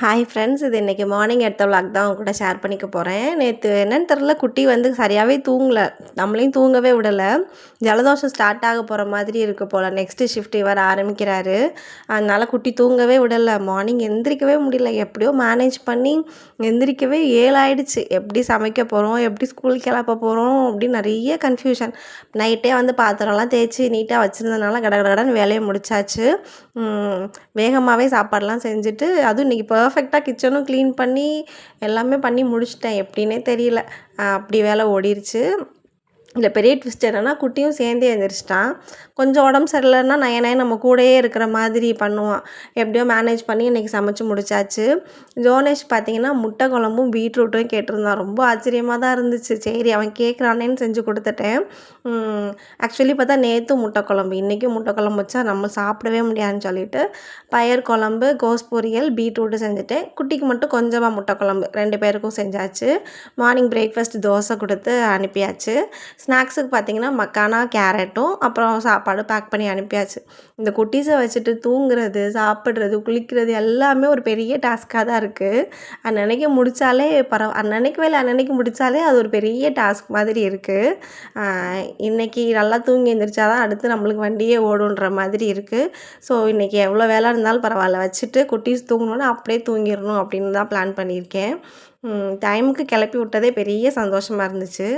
Hi friends, இது இன்றைக்கி morning எடுத்த விளாக் தான் உங்க கூட ஷேர் பண்ணிக்க போகிறேன். நேற்று என்னன்னு தெரில, குட்டி வந்து சரியாகவே தூங்கல, நம்மளையும் தூங்கவே விடலை. ஜலதோஷம் ஸ்டார்ட் ஆக போகிற மாதிரி இருக்குது போல். நெக்ஸ்ட்டு ஷிஃப்ட் இவர் ஆரம்பிக்கிறாரு. அதனால் குட்டி தூங்கவே விடலை. மார்னிங் எந்திரிக்கவே முடியல. எப்படியோ மேனேஜ் பண்ணி எந்திரிக்கவே 7 ஆயிடுச்சு. எப்படி சமைக்க போகிறோம், எப்படி ஸ்கூல் கிளப்ப போகிறோம் அப்படின்னு நிறைய கன்ஃபியூஷன். நைட்டே வந்து பாத்திரம்லாம் தேய்ச்சி நீட்டாக வச்சுருந்தனால கடகடன்னு வேலையை முடிச்சாச்சு. வேகமாகவே சாப்பாடெலாம் செஞ்சுட்டு, அதுவும் இன்றைக்கி பர்ஃபெக்டாக கிச்சனும் க்ளீன் பண்ணி எல்லாமே பண்ணி முடிச்சிட்டேன். எப்படின்னே தெரியல, அப்படி வேலை ஓடிருச்சு. இதில் பெரிய ட்விஸ்ட் என்னென்னா, குட்டியும் சேர்ந்தே எழுந்திரிச்சிட்டான். கொஞ்சம் உடம்பு சரியில்லைன்னா நயனே நம்ம கூடயே இருக்கிற மாதிரி பண்ணுவான். எப்படியோ மேனேஜ் பண்ணி இன்றைக்கி சமைச்சு முடிச்சாச்சு. ஜோனேஷ் பார்த்திங்கன்னா முட்டை குழம்பும் பீட்ரூட்டும் கேட்டிருந்தான். ரொம்ப ஆச்சரியமாக தான் இருந்துச்சு. சரி அவன் கேட்குறானேன்னு செஞ்சு கொடுத்துட்டேன். ஆக்சுவலி பார்த்தா நேற்று முட்டை குழம்பு, இன்றைக்கும் முட்டை குழம்பு வச்சா நம்ம சாப்பிடவே முடியாதுன்னு சொல்லிட்டு பயிர் குழம்பு, கோஸ் பொரியல், பீட்ரூட்டு செஞ்சுட்டேன். குட்டிக்கு மட்டும் கொஞ்சமாக முட்டை குழம்பு 2 பேருக்கும் செஞ்சாச்சு. மார்னிங் பிரேக்ஃபாஸ்ட் தோசை கொடுத்து அனுப்பியாச்சு. ஸ்நாக்ஸுக்கு பார்த்திங்கன்னா மக்கானா, கேரட்டும் அப்புறம் சாப்பாடு பேக் பண்ணி அனுப்பியாச்சு. இந்த குட்டீஸை வச்சுட்டு தூங்குறது, சாப்பிட்றது, குளிக்கிறது எல்லாமே ஒரு பெரிய டாஸ்க்காக தான் இருக்குது. அன்னன்னைக்கு முடித்தாலே அன்னன்னைக்கு வேலை அன்னன்னைக்கு முடித்தாலே அது ஒரு பெரிய டாஸ்க் மாதிரி இருக்குது. இன்றைக்கி நல்லா தூங்கி எழுந்திரிச்சா தான் அடுத்து நம்மளுக்கு வண்டியே ஓடுன்ற மாதிரி இருக்குது. ஸோ இன்றைக்கி எவ்வளோ வேலை இருந்தாலும் பரவாயில்ல, வச்சுட்டு குட்டீஸ் தூங்கணுன்னா அப்படியே தூங்கிடணும் அப்படின்னு தான் பிளான் பண்ணியிருக்கேன். டைமுக்கு கிளப்பி விட்டதே பெரிய சந்தோஷமாக இருந்துச்சு.